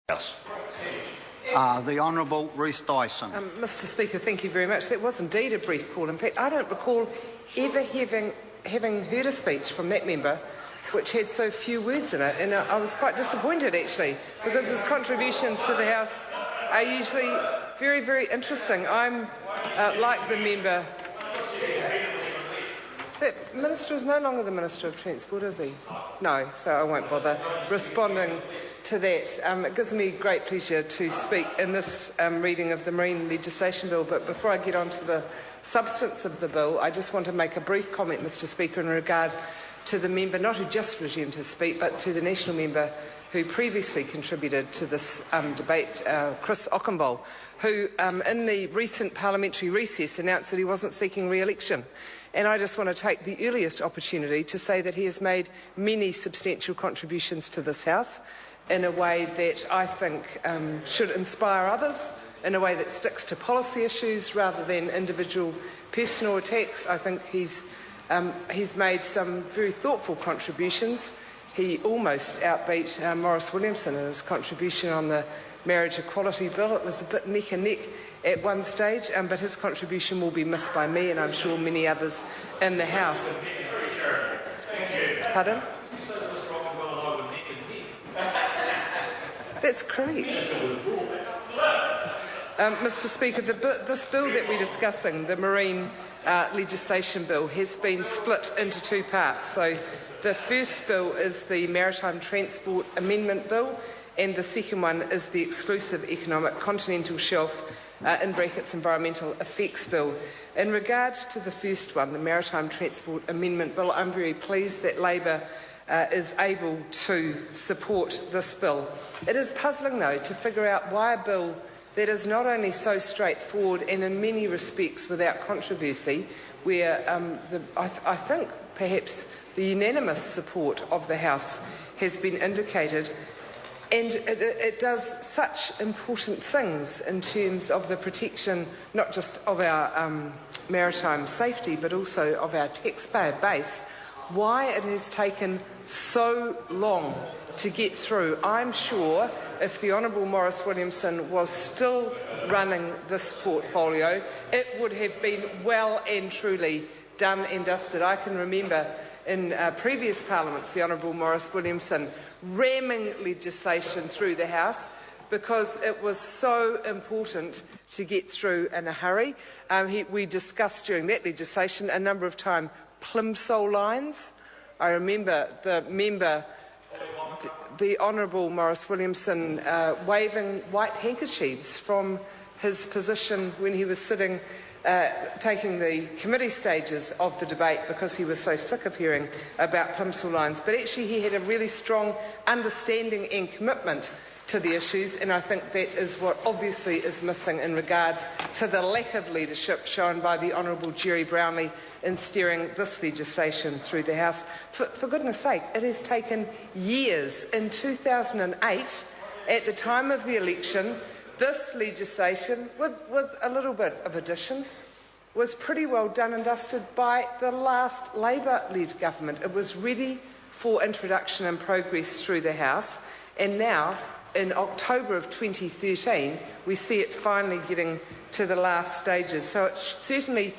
House. The Honourable Ruth Dyson. Mr Speaker, thank you very much. That was indeed a brief call. In fact, I don't recall ever having heard a speech from that member which had so few words in it, and I was quite disappointed actually, because his contributions to the House are usually very, very interesting. I'm like the member. That Minister is no longer the Minister of Transport, is he? No, so I won't bother responding to that. It gives me great pleasure to speak in this reading of the Marine Legislation Bill, but before I get on to the substance of the bill, I just want to make a brief comment, Mr Speaker, in regard to the member, not who just resumed his speech, but to the national member who previously contributed to this debate, Chris Ockenbold, who in the recent parliamentary recess announced that he wasn't seeking re-election. And I just want to take the earliest opportunity to say that he has made many substantial contributions to this House in a way that I think should inspire others, in a way that sticks to policy issues rather than individual personal attacks. I think he's made some very thoughtful contributions. He almost outbeat Maurice Williamson in his contribution on the Marriage Equality Bill. It was a bit neck and neck at one stage, but his contribution will be missed by me and I'm sure many others in the House. Pardon? That's correct. Mr Speaker, this bill that we're discussing, the Marine Legislation Bill, has been split into two parts. So the first bill is the Maritime Transport Amendment Bill, and the second one is the Exclusive Economic Continental Shelf in brackets Environmental Effects Bill. In regard to the first one, the Maritime Transport Amendment Bill, I'm very pleased that Labor is able to support this bill. It is puzzling, though, to figure out why a bill that is not only so straightforward and in many respects without controversy, where I think perhaps the unanimous support of the House has been indicated, and it does such important things in terms of the protection not just of our maritime safety but also of our taxpayer base, why it has taken so long to get through. I'm sure if the Honourable Maurice Williamson was still running this portfolio, it would have been well and truly done and dusted. I can remember in previous parliaments the Honourable Maurice Williamson ramming legislation through the House because it was so important to get through in a hurry. We discussed during that legislation a number of times plimsoll lines. I remember the Honourable Maurice Williamson waving white handkerchiefs from his position when he was sitting taking the committee stages of the debate because he was so sick of hearing about plimsoll lines. But actually he had a really strong understanding and commitment to the issues, and I think that is what obviously is missing in regard to the lack of leadership shown by the Honourable Jerry Brownlee in steering this legislation through the House. For goodness sake, it has taken years. In 2008, at the time of the election, this legislation, with a little bit of addition, was pretty well done and dusted by the last Labor-led government. It was ready for introduction and progress through the House, and now, in October of 2013, we see it finally getting to the last stages. So it certainly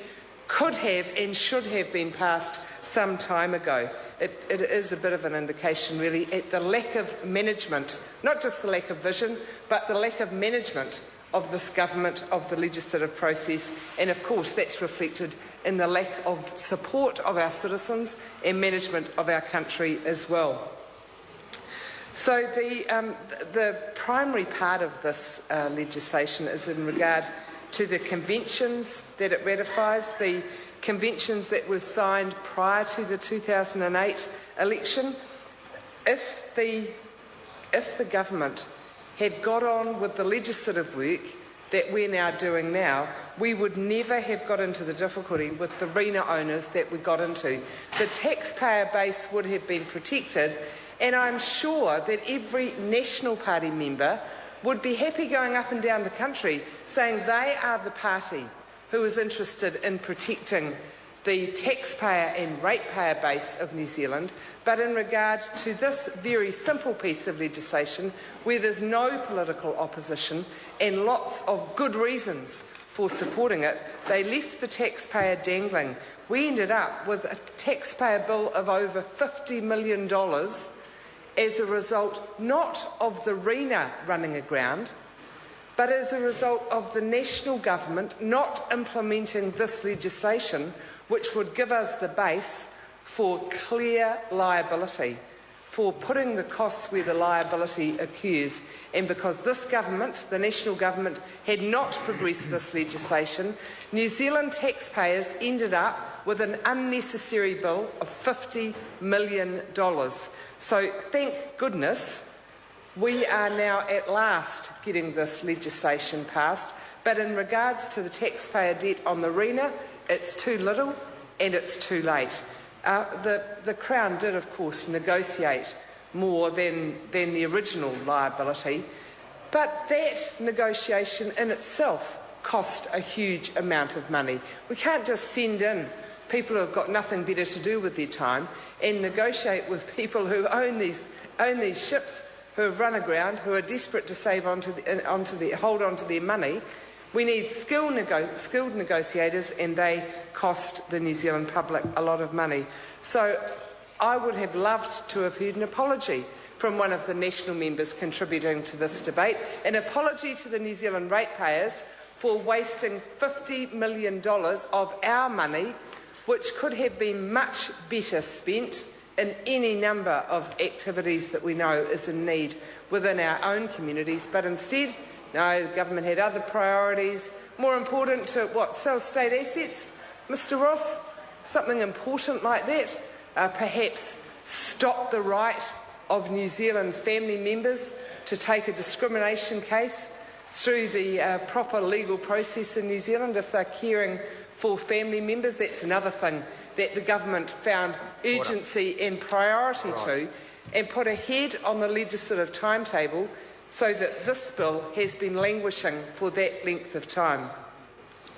could have and should have been passed some time ago. It is a bit of an indication, really, at the lack of management, not just the lack of vision, but the lack of management of this government, of the legislative process, and of course that's reflected in the lack of support of our citizens and management of our country as well. So the primary part of this legislation is in regard to the conventions that it ratifies, the conventions that were signed prior to the 2008 election. If the government had got on with the legislative work that we're now doing now, we would never have got into the difficulty with the RENA owners that we got into. The taxpayer base would have been protected, and I'm sure that every National Party member would be happy going up and down the country saying they are the party who is interested in protecting the taxpayer and ratepayer base of New Zealand, but in regard to this very simple piece of legislation where there's no political opposition and lots of good reasons for supporting it, they left the taxpayer dangling. We ended up with a taxpayer bill of over $50 million as a result not of the RENA running aground, but as a result of the national government not implementing this legislation, which would give us the base for clear liability, for putting the costs where the liability occurs. And because this government, the national government, had not progressed this legislation, New Zealand taxpayers ended up with an unnecessary bill of $50 million. So thank goodness we are now at last getting this legislation passed, but in regards to the taxpayer debt on the RENA, it's too little and it's too late. The Crown did, of course, negotiate more than the original liability, but that negotiation in itself cost a huge amount of money. We can't just send in people who have got nothing better to do with their time and negotiate with people who own these ships, who have run aground, who are desperate to save hold on to their money. We need skilled negotiators, and they cost the New Zealand public a lot of money. So I would have loved to have heard an apology from one of the national members contributing to this debate, an apology to the New Zealand ratepayers for wasting $50 million of our money, which could have been much better spent in any number of activities that we know is in need within our own communities. But instead, no, the government had other priorities, more important to sell state assets, Mr Ross? Something important like that? Perhaps stop the right of New Zealand family members to take a discrimination case through the proper legal process in New Zealand if they're caring for family members. That's another thing that the government found urgency and priority to, and put ahead on the legislative timetable so that this bill has been languishing for that length of time.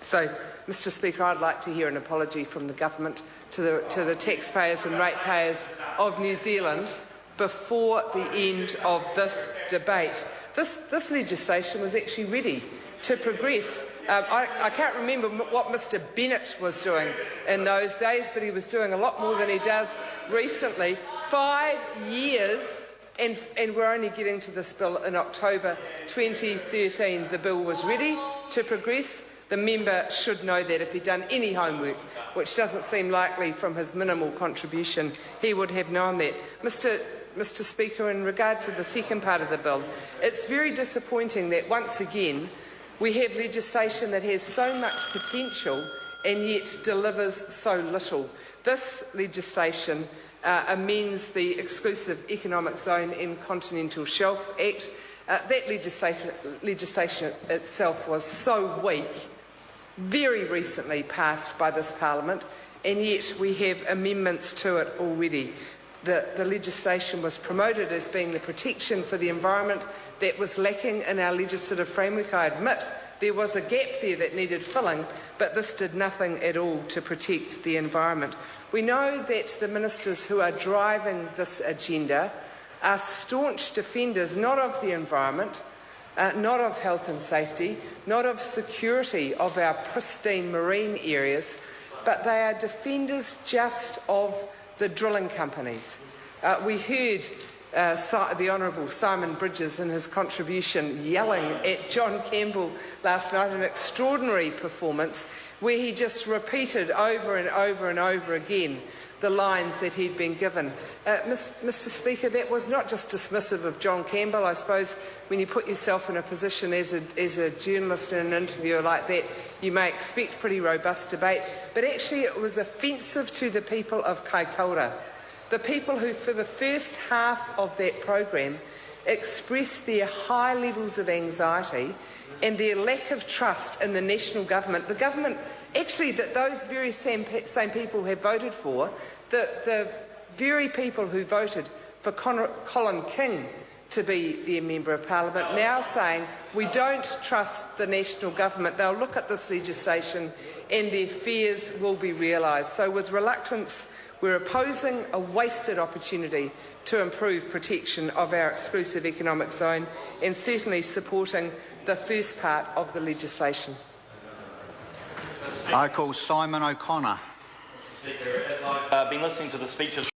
So, Mr Speaker, I'd like to hear an apology from the government to the taxpayers and ratepayers of New Zealand before the end of this debate. This legislation was actually ready to progress. I can't remember what Mr Bennett was doing in those days, but he was doing a lot more than he does recently. 5 years, and we're only getting to this bill in October 2013. The bill was ready to progress. The member should know that if he'd done any homework, which doesn't seem likely from his minimal contribution, he would have known that. Mr Speaker, in regard to the second part of the bill, it's very disappointing that once again we have legislation that has so much potential and yet delivers so little. This legislation amends the Exclusive Economic Zone and Continental Shelf Act. That legislation itself was so weak, very recently passed by this Parliament, and yet we have amendments to it already. The legislation was promoted as being the protection for the environment that was lacking in our legislative framework. I admit there was a gap there that needed filling, but this did nothing at all to protect the environment. We know that the ministers who are driving this agenda are staunch defenders not of the environment, not of health and safety, not of security of our pristine marine areas, but they are defenders just of the drilling companies. We heard the Honourable Simon Bridges in his contribution yelling at John Campbell last night, an extraordinary performance where he just repeated over and over and over again the lines that he'd been given. Mr Speaker, that was not just dismissive of John Campbell. I suppose when you put yourself in a position as a journalist in an interview like that, you may expect pretty robust debate, but actually it was offensive to the people of Kaikoura, the people who for the first half of that program expressed their high levels of anxiety and their lack of trust in the national government, the government actually that those very same people have voted for, the very people who voted for Colin King to be their Member of Parliament, now saying we don't trust the national government. They'll look at this legislation and their fears will be realised. So with reluctance, we're opposing a wasted opportunity to improve protection of our exclusive economic zone and certainly supporting the first part of the legislation. I call Simon O'Connor. Speaker, as I've been listening to the speeches